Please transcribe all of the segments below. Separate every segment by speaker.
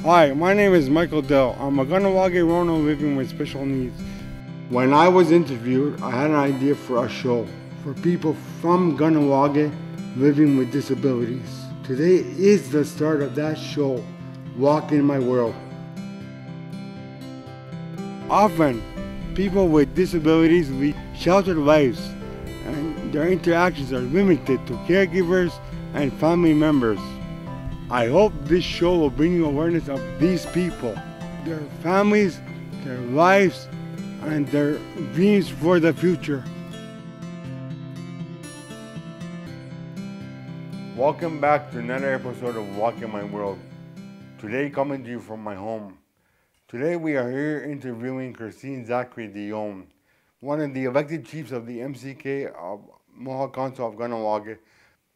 Speaker 1: Hi, my name is Michael Dell. I'm a Ganawage Rono living with special needs. When I was interviewed, I had an idea for a show for people from Ganawage living with disabilities. Today is the start of that show, Walk in My World. Often, people with disabilities lead sheltered lives, and their interactions are limited to caregivers and family members. I hope this show will bring you awareness of these people, their families, their lives, and their dreams for the future. Welcome back to another episode of Walk in My World. Today coming to you from my home. Today we are here interviewing Christine Zachary Dion, one of the elected chiefs of the MCK of Mohawk Council of Ganawage.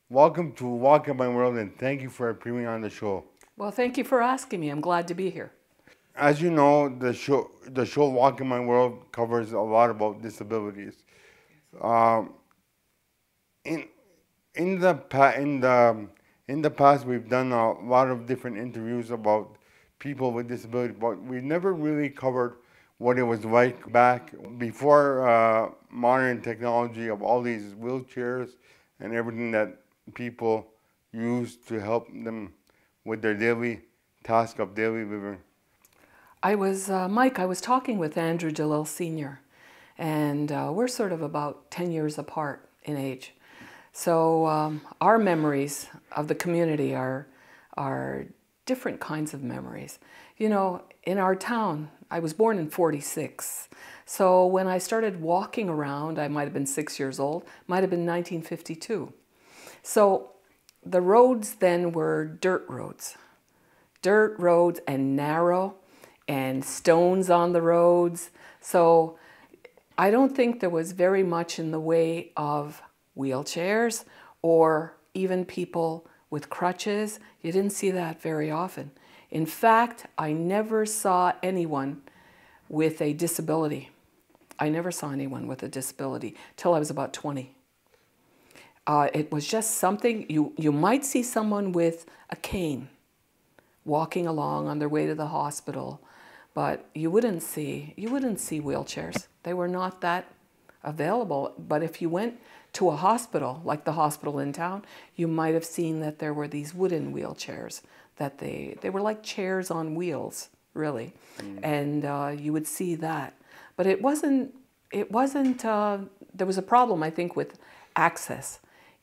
Speaker 1: Welcome to Walk in My World, and thank you for appearing on the show.
Speaker 2: Well, thank you for asking me. I'm glad to be here.
Speaker 1: As you know, the show Walk in My World covers a lot about disabilities. Um, in in the past, we've done a lot of different interviews about people with disabilities, but we never really covered what it was like back before modern technology of all these wheelchairs and everything that people use to help them with their daily task of daily living.
Speaker 2: Mike, I was talking with Andrew Jalil Sr., and we're sort of about 10 years apart in age. So our memories of the community are different kinds of memories. You know, in our town, I was born in '46. So when I started walking around, I might have been 6 years old, might have been 1952. So the roads then were dirt roads and narrow and stones on the roads. So I don't think there was very much in the way of wheelchairs or even people with crutches. You didn't see that very often. In fact, I never saw anyone with a disability. I never saw anyone with a disability till I was about 20. It was just something, you might see someone with a cane walking along on their way to the hospital, but you wouldn't see wheelchairs. They were not that available. But if you went to a hospital, like the hospital in town, you might have seen that there were these wooden wheelchairs that they were like chairs on wheels, really. And you would see that. But it wasn't, there was a problem, I think, with access.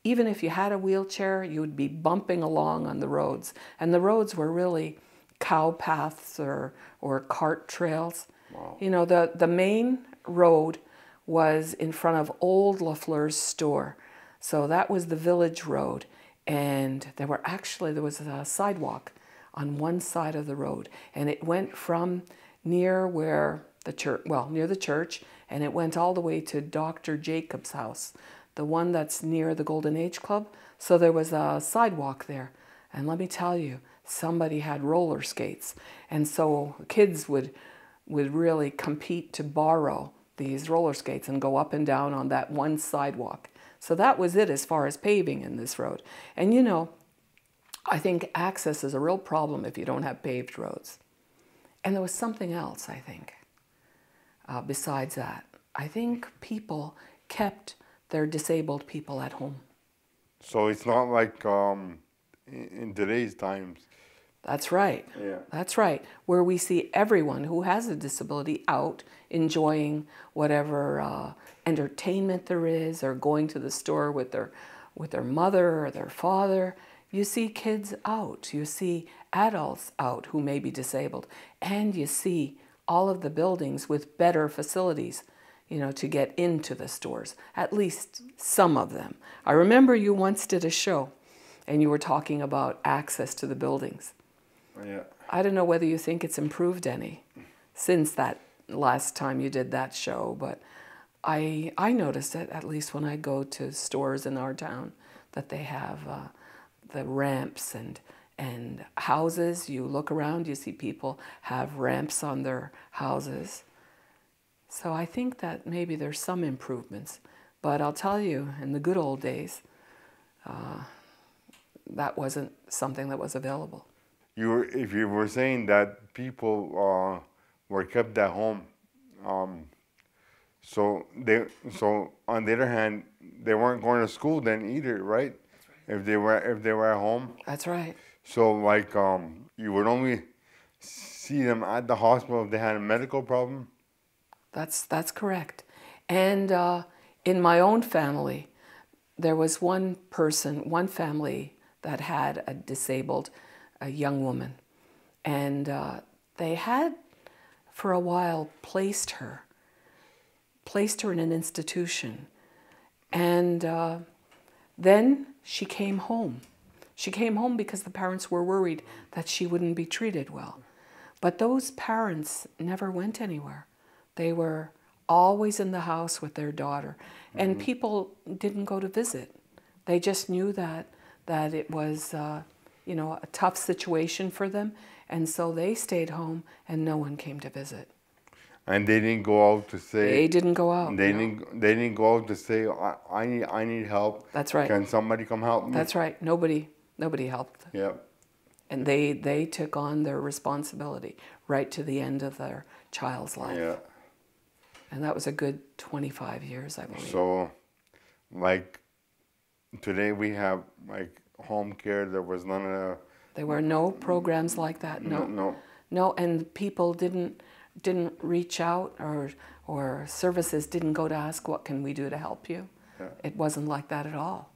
Speaker 2: Even if you had a wheelchair, you would be bumping along on the roads. And the roads were really cow paths or cart trails.
Speaker 1: Wow.
Speaker 2: You know, the main road was in front of old LaFleur's store. So that was the village road. And there was a sidewalk on one side of the road. And it went from near where the church, near the church, and it went all the way to Dr. Jacob's house, the one that's near the Golden Age Club. So there was a sidewalk there. And let me tell you, somebody had roller skates. And so kids would really compete to borrow these roller skates and go up and down on that one sidewalk. So that was it as far as paving in this road. And you know, I think access is a real problem if you don't have paved roads. And there was something else, I think, besides that. I think people kept their disabled people at home.
Speaker 1: So it's not like in today's times.
Speaker 2: That's right.
Speaker 1: Yeah.
Speaker 2: That's right. Where we see everyone who has a disability out enjoying whatever entertainment there is, or going to the store with their mother or their father. You see kids out. You see adults out who may be disabled. And you see all of the buildings with better facilities, you know, to get into the stores, at least some of them. I remember you once did a show and you were talking about access to the buildings.
Speaker 1: Yeah.
Speaker 2: I don't know whether you think it's improved any since that last time you did that show, but I noticed it, at least when I go to stores in our town, that they have the ramps and houses. You look around, you see people have ramps on their houses. So I think that maybe there's some improvements. But I'll tell you, in the good old days, that wasn't something that was available.
Speaker 1: if you were saying that people were kept at home, um, so on the other hand, they weren't going to school then either, right? If they were at home.
Speaker 2: That's right.
Speaker 1: So like you would only see them at the hospital if they had a medical problem.
Speaker 2: That's correct. And in my own family, there was one person, one family that had a young woman, and they had, for a while, placed her in an institution, and then she came home. She came home because the parents were worried that she wouldn't be treated well. But those parents never went anywhere. They were always in the house with their daughter, and people didn't go to visit. They just knew that it was a tough situation for them, and so they stayed home, and no one came to visit.
Speaker 1: And they didn't go out to say.
Speaker 2: They didn't go out.
Speaker 1: They didn't go out to say, I need help.
Speaker 2: That's right.
Speaker 1: Can somebody come help me?
Speaker 2: That's right. Nobody helped.
Speaker 1: Yeah.
Speaker 2: And they took on their responsibility right to the end of their child's life.
Speaker 1: Yeah.
Speaker 2: And that was a good 25 years, I believe.
Speaker 1: So, like, today we have, like, home care. There was none of...
Speaker 2: There were no programs like that, no. No, and people didn't reach out, or services didn't go to ask, what can we do to help you?
Speaker 1: Yeah.
Speaker 2: It wasn't like that at all.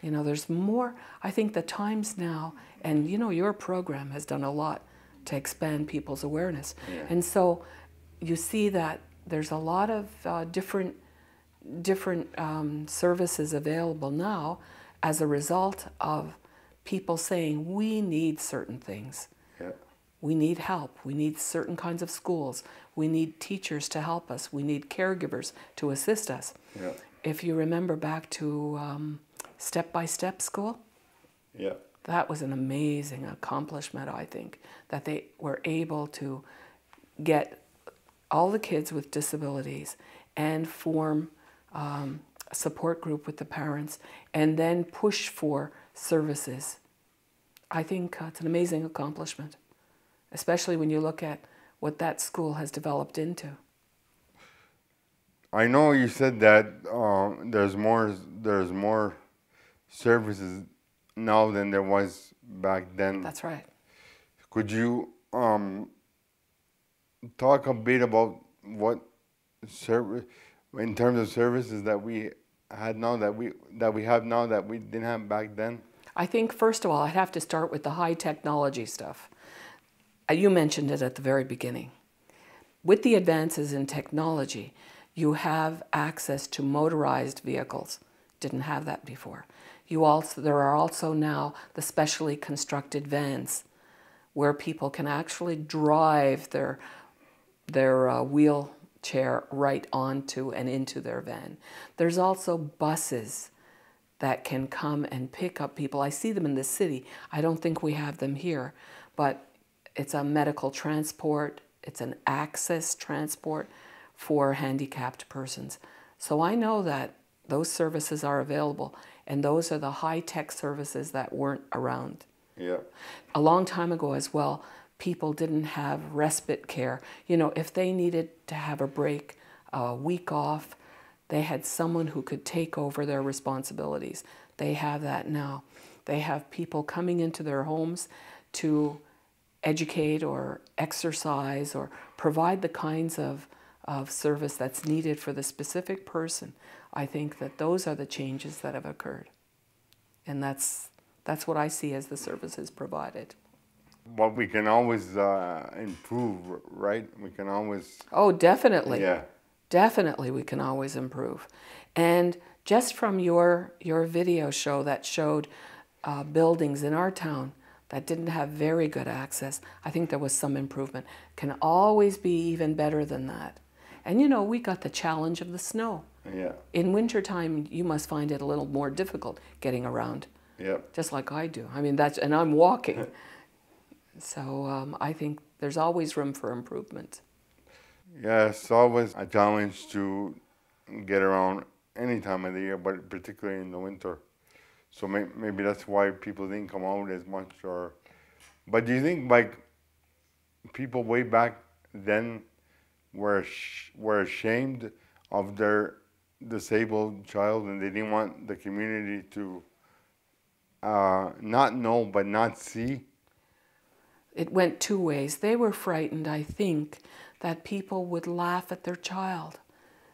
Speaker 2: You know, there's more. I think the times now, and you know, your program has done a lot to expand people's awareness.
Speaker 1: Yeah.
Speaker 2: And so you see that there's a lot of different services available now as a result of people saying, we need certain things.
Speaker 1: Yeah.
Speaker 2: We need help. We need certain kinds of schools. We need teachers to help us. We need caregivers to assist us.
Speaker 1: Yeah.
Speaker 2: If you remember back to step-by-step school,
Speaker 1: Yeah.
Speaker 2: that was an amazing accomplishment, I think, that they were able to get all the kids with disabilities and form a support group with the parents and then push for services. I think it's an amazing accomplishment, especially when you look at what that school has developed into.
Speaker 1: I know you said that there's more services now than there was back then.
Speaker 2: That's right.
Speaker 1: Could you talk a bit about what service, in terms of services that we had now that we have now that we didn't have back then?
Speaker 2: I think first of all, I'd have to start with the high technology stuff. You mentioned it at the very beginning. With the advances in technology, you have access to motorized vehicles. Didn't have that before. There are also now the specially constructed vans where people can actually drive their wheelchair right onto and into their van. There's also buses that can come and pick up people. I see them in the city. I don't think we have them here, but it's a medical transport. It's an access transport for handicapped persons. So I know that those services are available, and those are the high-tech services that weren't around.
Speaker 1: Yeah.
Speaker 2: A long time ago as well, people didn't have respite care. You know, if they needed to have a break, a week off, they had someone who could take over their responsibilities. They have that now. They have people coming into their homes to educate or exercise or provide the kinds of service that's needed for the specific person. I think that those are the changes that have occurred. And that's what I see as the services provided.
Speaker 1: But we can always improve, right? We can always...
Speaker 2: Oh, definitely.
Speaker 1: Yeah.
Speaker 2: Definitely we can always improve. And just from your video show that showed buildings in our town that didn't have very good access, I think there was some improvement. Can always be even better than that. And you know, we got the challenge of the snow.
Speaker 1: Yeah.
Speaker 2: In wintertime, you must find it a little more difficult getting around.
Speaker 1: Yep.
Speaker 2: Just like I do. I mean, and I'm walking. So I think there's always room for improvement.
Speaker 1: Yeah, it's always a challenge to get around any time of the year, but particularly in the winter. So maybe that's why people didn't come out as much, or But do you think like people way back then were ashamed of their disabled child, and they didn't want the community to not know but not see?
Speaker 2: It went two ways. They were frightened, I think, that people would laugh at their child,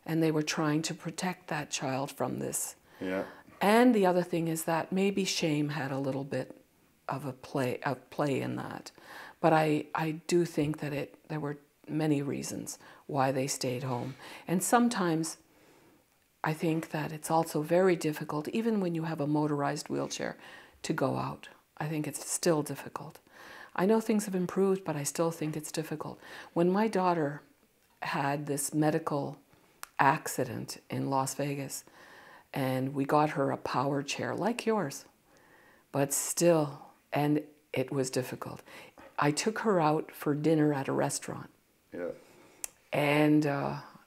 Speaker 2: and they were trying to protect that child from this.
Speaker 1: Yeah.
Speaker 2: And the other thing is that maybe shame had a little bit of play in that. But I do think that there were many reasons why they stayed home. And sometimes I think that it's also very difficult, even when you have a motorized wheelchair, to go out. I think it's still difficult. I know things have improved, but I still think it's difficult. When my daughter had this medical accident in Las Vegas, and we got her a power chair like yours, but still, and it was difficult. I took her out for dinner at a restaurant.
Speaker 1: Yeah.
Speaker 2: And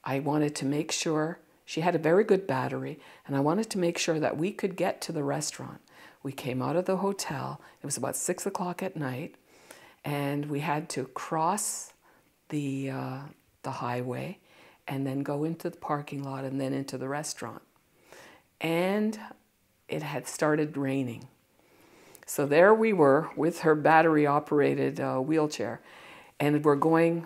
Speaker 2: I wanted to make sure, she had a very good battery, and I wanted to make sure that we could get to the restaurant. We came out of the hotel, it was about 6 o'clock at night, and we had to cross the highway and then go into the parking lot and then into the restaurant. And it had started raining. So there we were with her battery-operated wheelchair, and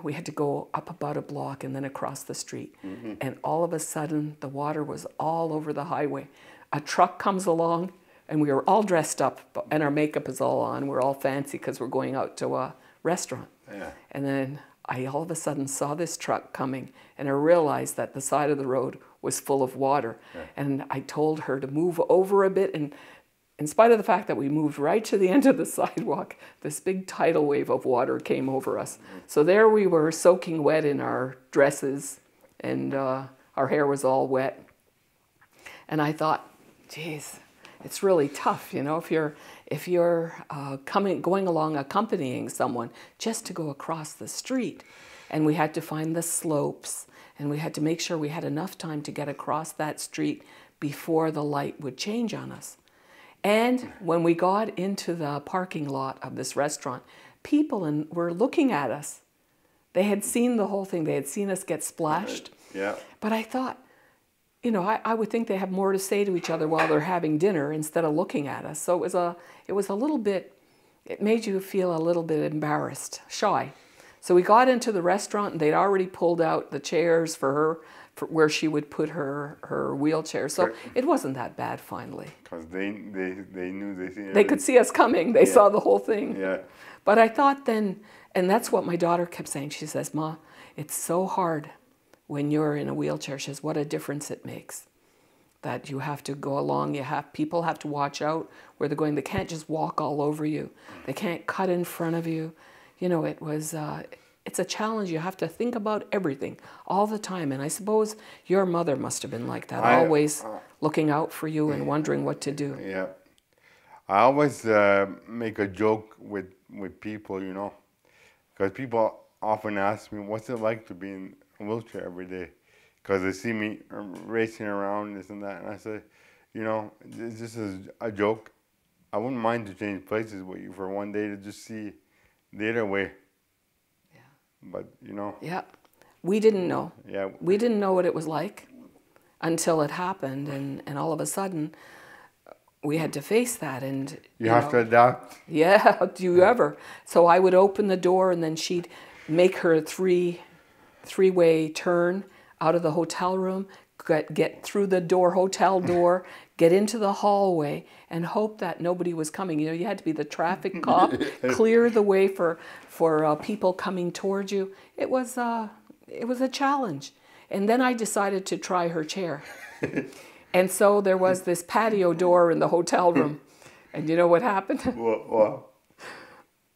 Speaker 2: we had to go up about a block and then across the street. Mm-hmm. And all of a sudden, the water was all over the highway. A truck comes along, and we were all dressed up, and our makeup is all on. We're all fancy because we're going out to a restaurant. Yeah. And then I all of a sudden saw this truck coming, and I realized that the side of the road was full of water. Yeah. And I told her to move over a bit, and in spite of the fact that we moved right to the end of the sidewalk, this big tidal wave of water came over us. So there we were, soaking wet in our dresses, and our hair was all wet. And I thought, geez, it's really tough, you know, if you're going along accompanying someone just to go across the street. And we had to find the slopes, and we had to make sure we had enough time to get across that street before the light would change on us. And when we got into the parking lot of this restaurant, people were looking at us. They had seen the whole thing. They had seen us get splashed.
Speaker 1: Yeah.
Speaker 2: But I thought, you know, I would think they have more to say to each other while they're having dinner instead of looking at us. So it was a little bit, it made you feel a little bit embarrassed, shy. So we got into the restaurant, and they'd already pulled out the chairs for her, where she would put her wheelchair. So it wasn't that bad finally.
Speaker 1: Because they knew
Speaker 2: they could see us coming. They saw the whole thing.
Speaker 1: Yeah.
Speaker 2: But I thought then, and that's what my daughter kept saying. She says, "Ma, it's so hard when you're in a wheelchair." She says, "What a difference it makes. That you have to go along. People have to watch out where they're going. They can't just walk all over you. They can't cut in front of you." You know, it's a challenge. You have to think about everything all the time. And I suppose your mother must have been like that, always looking out for you and wondering what to do.
Speaker 1: Yeah. I always make a joke with people, you know, because people often ask me, what's it like to be in a wheelchair every day? Because they see me racing around, this and that. And I say, you know, this is a joke. I wouldn't mind to change places with you for one day to just see the other way. Yeah. But, you know.
Speaker 2: Yeah. We didn't know.
Speaker 1: Yeah.
Speaker 2: We didn't know what it was like until it happened. And all of a sudden, we had to face that. And
Speaker 1: you have to adapt.
Speaker 2: Yeah. Do you ever? So I would open the door, and then she'd make her three-way turn out of the hotel room, get through the hotel door, get into the hallway, and hope that nobody was coming. You know, you had to be the traffic cop, clear the way for people coming towards you. It was a challenge. And then I decided to try her chair. And so there was this patio door in the hotel room. And you know what happened?
Speaker 1: What?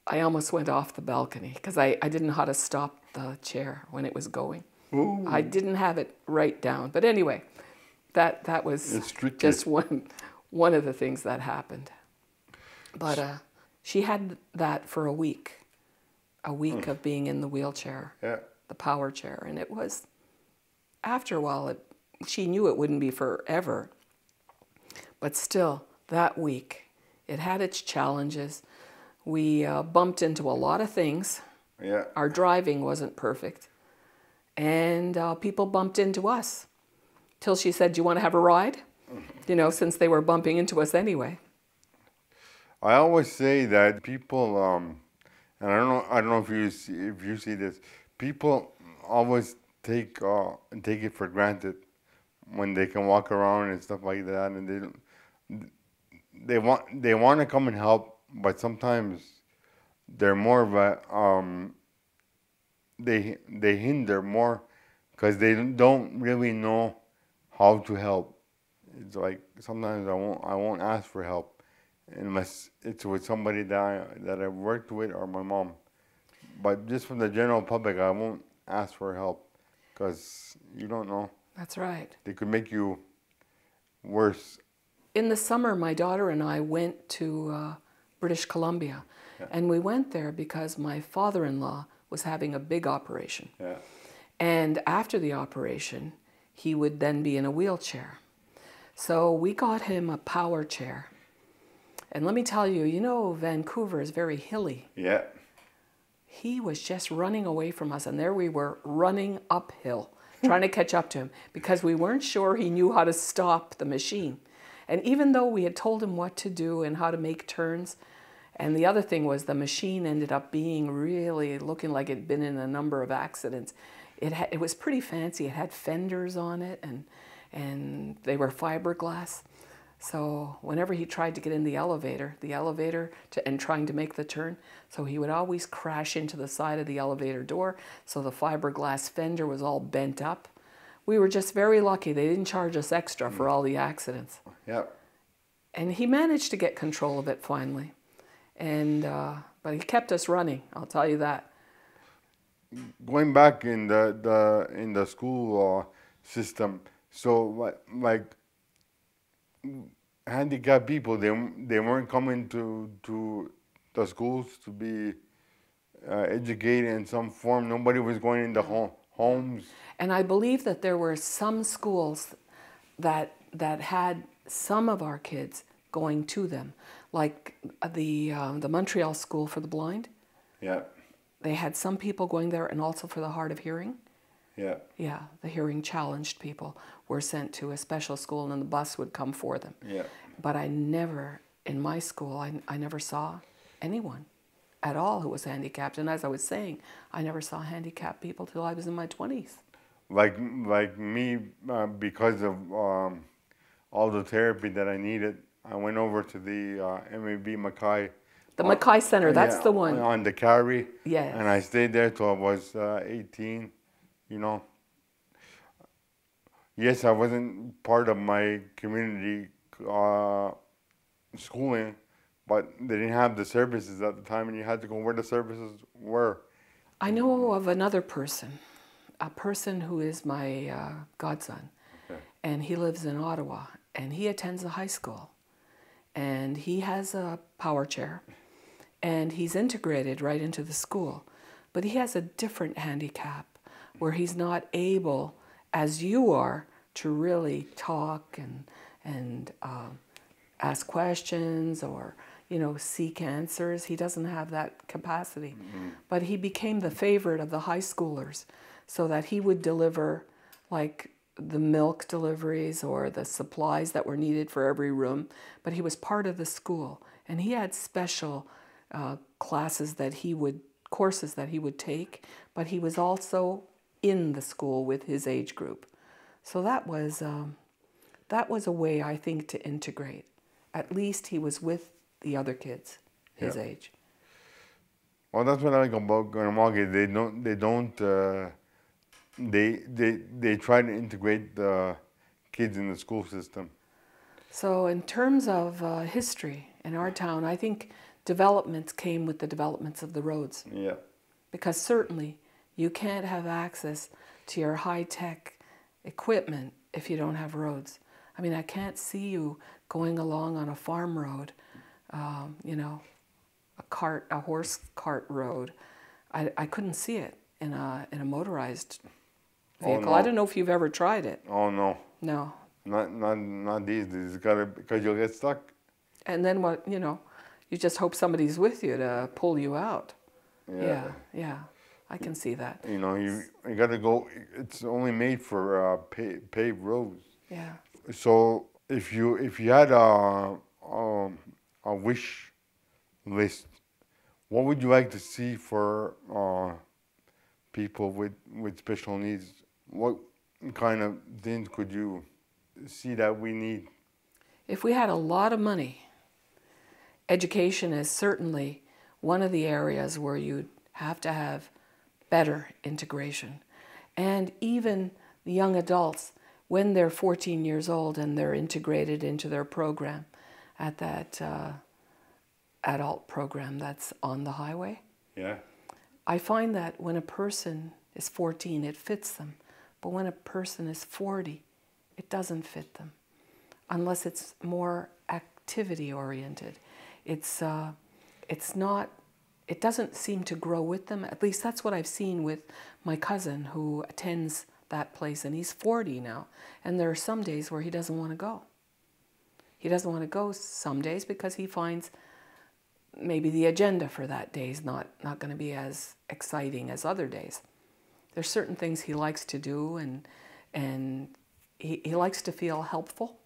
Speaker 2: I almost went off the balcony because I didn't know how to stop the chair when it was going. Ooh. I didn't have it right down. But anyway, that was just one of the things that happened. But she had that for a week of being in the wheelchair, the power chair. And it was, after a while, she knew it wouldn't be forever. But still, that week, it had its challenges. We bumped into a lot of things.
Speaker 1: Yeah.
Speaker 2: Our driving wasn't perfect. And people bumped into us. Till she said, "Do you want to have a ride?" You know, since they were bumping into us anyway.
Speaker 1: I always say that people, and I don't know if you see this. People always take it for granted when they can walk around and stuff like that, and they want to come and help, but sometimes they're more of a they hinder more because they don't really know how to help. It's like sometimes I won't ask for help unless it's with somebody that I've worked with or my mom. But just from the general public, I won't ask for help because you don't know.
Speaker 2: That's right.
Speaker 1: They could make you worse.
Speaker 2: In the summer, my daughter and I went to British Columbia.
Speaker 1: Yeah.
Speaker 2: And we went there because my father-in-law was having a big operation.
Speaker 1: Yeah.
Speaker 2: And after the operation, he would then be in a wheelchair. So we got him a power chair. And let me tell you, you know, Vancouver is very hilly.
Speaker 1: Yeah.
Speaker 2: He was just running away from us, and there we were running uphill, trying to catch up to him because we weren't sure he knew how to stop the machine. And even though we had told him what to do and how to make turns, and the other thing was the machine ended up being really looking like it had been in a number of accidents. It was pretty fancy. It had fenders on it, and they were fiberglass. So whenever he tried to get in the elevator and trying to make the turn, so he would always crash into the side of the elevator door, so the fiberglass fender was all bent up. We were just very lucky. They didn't charge us extra for all the accidents.
Speaker 1: Yep.
Speaker 2: And he managed to get control of it finally. And but he kept us running, I'll tell you that.
Speaker 1: Going back in the school system, so like handicapped people, they weren't coming to the schools to be educated in some form. Nobody was going into homes.
Speaker 2: And I believe that there were some schools that had some of our kids going to them, like the Montreal School for the Blind.
Speaker 1: Yeah.
Speaker 2: They had some people going there, and also for the hard of hearing.
Speaker 1: Yeah.
Speaker 2: Yeah, the hearing challenged people were sent to a special school, and then the bus would come for them.
Speaker 1: Yeah.
Speaker 2: But I never, in my school, I never saw anyone at all who was handicapped. And as I was saying, I never saw handicapped people till I was in my 20s.
Speaker 1: Like me, because of all the therapy that I needed, I went over to the MAB Mackay.
Speaker 2: The Mackay Center, that's
Speaker 1: Yeah,
Speaker 2: the one.
Speaker 1: on the carry.
Speaker 2: Yes.
Speaker 1: And I stayed there till I was 18, you know. Yes, I wasn't part of my community schooling, but they didn't have the services at the time, and you had to go where the services were.
Speaker 2: I know of another person, a person who is my godson,
Speaker 1: Okay.
Speaker 2: and he lives in Ottawa, and he attends a high school, and he has a power chair, and he's integrated right into the school, but he has a different handicap where he's not able, as you are, to really talk and ask questions or, you know, seek answers. He doesn't have that capacity. Mm-hmm. But he became the favorite of the high schoolers so that he would deliver like the milk deliveries or the supplies that were needed for every room. But he was part of the school, and he had special courses that he would take, but he was also in the school with his age group. So that was a way, I think, to integrate. At least he was with the other kids his age.
Speaker 1: Well, that's what I like about Ganamagi. They try to integrate the kids in the school system.
Speaker 2: So in terms of history in our town, I think developments came with the developments of the roads.
Speaker 1: Yeah.
Speaker 2: Because certainly you can't have access to your high-tech equipment if you don't have roads. I mean, I can't see you going along on a farm road, you know, a horse cart road. I couldn't see it in a motorized vehicle.
Speaker 1: Oh, no.
Speaker 2: I don't know if you've ever tried it.
Speaker 1: Oh no.
Speaker 2: No.
Speaker 1: Not these days. It's gotta, because you'll get stuck.
Speaker 2: And then what, you know, You just hope somebody's with you to pull you out.
Speaker 1: Yeah.
Speaker 2: Yeah, yeah, I can see that.
Speaker 1: You know, you got to go. It's only made for paved roads.
Speaker 2: Yeah.
Speaker 1: So if you had a wish list, what would you like to see for people with special needs? What kind of things could you see that we need?
Speaker 2: If we had a lot of money, education is certainly one of the areas where you'd have to have better integration. And even the young adults, when they're 14 years old and they're integrated into their program at that adult program that's on the highway,
Speaker 1: Yeah.
Speaker 2: I find that when a person is 14, it fits them. But when a person is 40, it doesn't fit them unless it's more activity oriented. It's not, it doesn't seem to grow with them. At least that's what I've seen with my cousin who attends that place, and he's 40 now. And there are some days where he doesn't want to go. He doesn't want to go some days because he finds maybe the agenda for that day is not going to be as exciting as other days. There's certain things he likes to do, and he likes to feel helpful.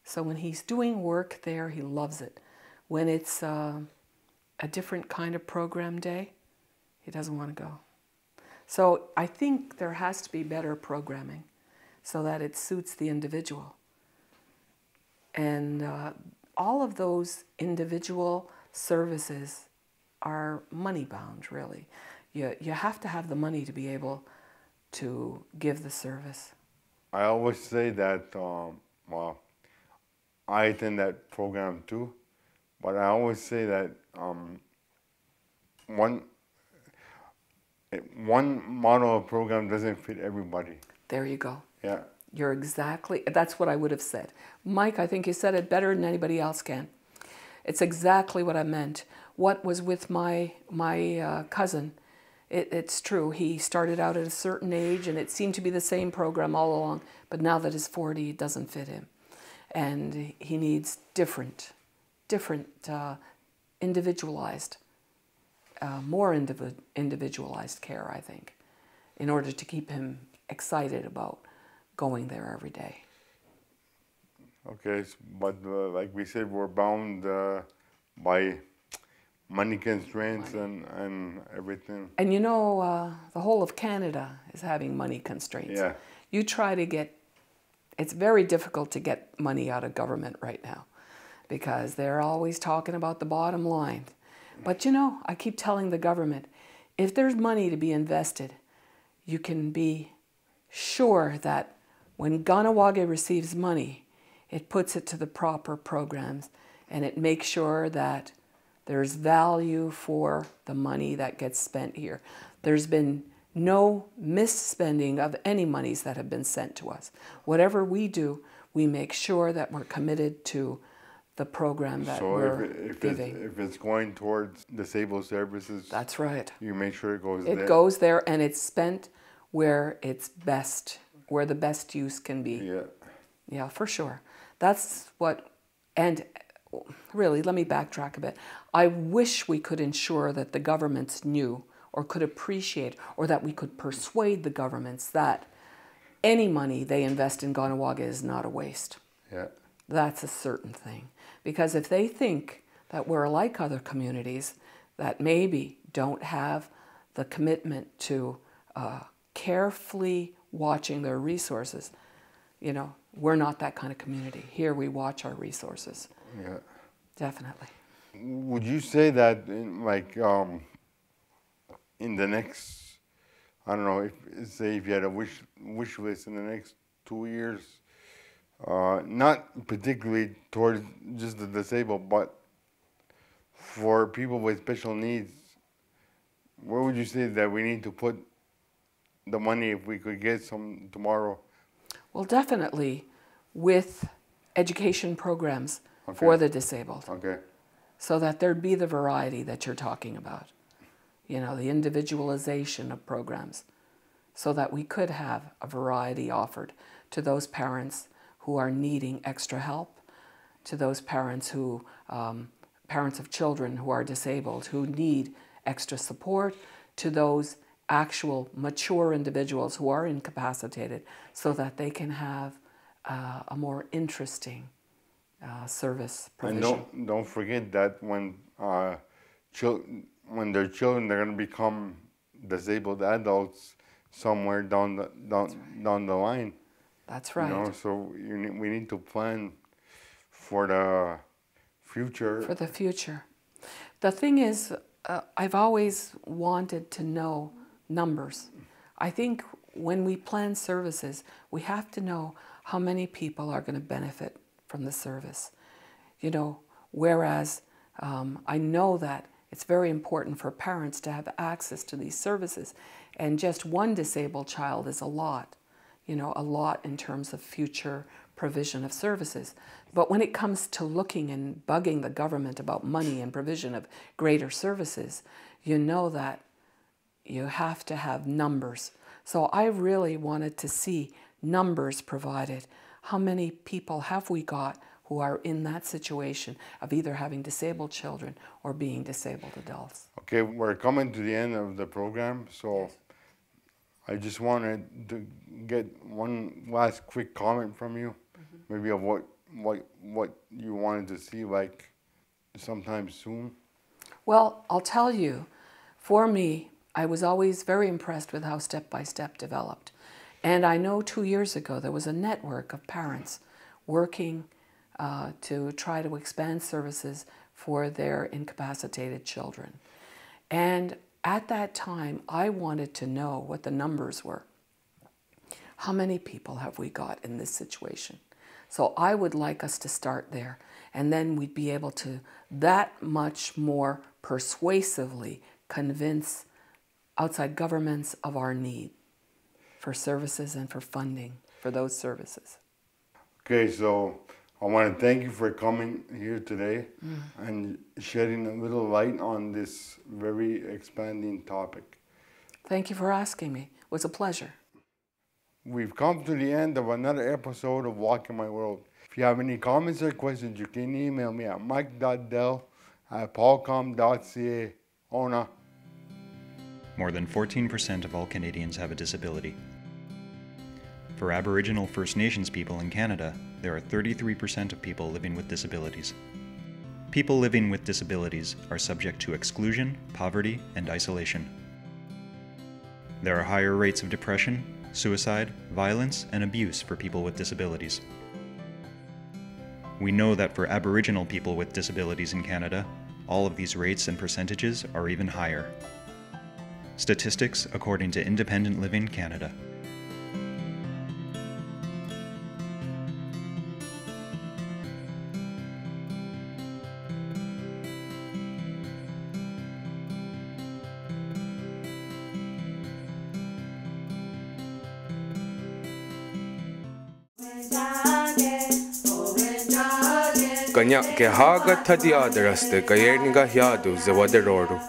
Speaker 2: So when he's doing work there, he loves it. When it's a different kind of program day, he doesn't want to go. So I think there has to be better programming so that it suits the individual. And all of those individual services are money bound, really. You have to have the money to be able to give the service.
Speaker 1: I always say that, well, I attend that program too, but I always say that one model of program doesn't fit everybody.
Speaker 2: There you go.
Speaker 1: Yeah.
Speaker 2: You're exactly, that's what I would have said. Mike, I think you said it better than anybody else can. It's exactly what I meant. What was with my cousin, it's true. He started out at a certain age and it seemed to be the same program all along, but now that he's 40, it doesn't fit him. And he needs different individualized, more individualized care, I think, in order to keep him excited about going there every day.
Speaker 1: Okay, but like we said, we're bound by money constraints and everything.
Speaker 2: And you know, the whole of Canada is having money constraints.
Speaker 1: Yeah.
Speaker 2: You try to get, it's very difficult to get money out of government right now because they're always talking about the bottom line. But you know, I keep telling the government, if there's money to be invested, you can be sure that when Ganawage receives money, it puts it to the proper programs and it makes sure that there's value for the money that gets spent here. There's been no misspending of any monies that have been sent to us. Whatever we do, we make sure that we're committed to the program that we're giving.
Speaker 1: If it's going towards disabled services,
Speaker 2: that's right.
Speaker 1: You make sure it goes there.
Speaker 2: It goes there and it's spent where it's best, where the best use can be.
Speaker 1: Yeah.
Speaker 2: Yeah, for sure. That's what, and really, let me backtrack a bit. I wish we could ensure that the governments knew or could appreciate or that we could persuade the governments that any money they invest in Ganawage is not a waste.
Speaker 1: Yeah.
Speaker 2: That's a certain thing. Because if they think that we're like other communities that maybe don't have the commitment to carefully watching their resources, you know, we're not that kind of community. Here we watch our resources.
Speaker 1: Yeah.
Speaker 2: Definitely.
Speaker 1: Would you say that in the next, I don't know, say if you had a wish list in the next 2 years, not particularly towards just the disabled, but for people with special needs, where would you say that we need to put the money if we could get some tomorrow?
Speaker 2: Well, definitely with education programs for the disabled.
Speaker 1: Okay.
Speaker 2: So that there'd be the variety that you're talking about. You know, the individualization of programs. So that we could have a variety offered to those parents who are needing extra help, to those parents who parents of children who are disabled, who need extra support, to those actual mature individuals who are incapacitated, so that they can have a more interesting service provision.
Speaker 1: And don't forget that when they're children, they're going to become disabled adults somewhere down the line.
Speaker 2: That's right.
Speaker 1: You know, so we need to plan for the future.
Speaker 2: For the future. The thing is, I've always wanted to know numbers. I think when we plan services, we have to know how many people are going to benefit from the service. You know, whereas I know that it's very important for parents to have access to these services, and just one disabled child is a lot, you know, a lot in terms of future provision of services. But when it comes to looking and bugging the government about money and provision of greater services, you know that you have to have numbers. So I really wanted to see numbers provided. How many people have we got who are in that situation of either having disabled children or being disabled adults?
Speaker 1: Okay, we're coming to the end of the program, so I just wanted to get one last quick comment from you, maybe of what you wanted to see like sometime soon.
Speaker 2: Well, I'll tell you, for me, I was always very impressed with how Step by Step developed. And I know 2 years ago there was a network of parents working to try to expand services for their incapacitated children. And at that time, I wanted to know what the numbers were. How many people have we got in this situation? So I would like us to start there, and then we'd be able to that much more persuasively convince outside governments of our need for services and for funding for those services.
Speaker 1: Okay, so I want to thank you for coming here today and shedding a little light on this very expanding topic.
Speaker 2: Thank you for asking me. It was a pleasure.
Speaker 1: We've come to the end of another episode of Walking My World. If you have any comments or questions, you can email me at mike.dell@paulcom.ca. Ona.
Speaker 3: More than 14% of all Canadians have a disability. For Aboriginal First Nations people in Canada, there are 33% of people living with disabilities. People living with disabilities are subject to exclusion, poverty, and isolation. There are higher rates of depression, suicide, violence, and abuse for people with disabilities. We know that for Aboriginal people with disabilities in Canada, all of these rates and percentages are even higher. Statistics according to Independent Living Canada.
Speaker 4: Kanya ke haga thadi adaraste kayerniga hiadu zewaderoru.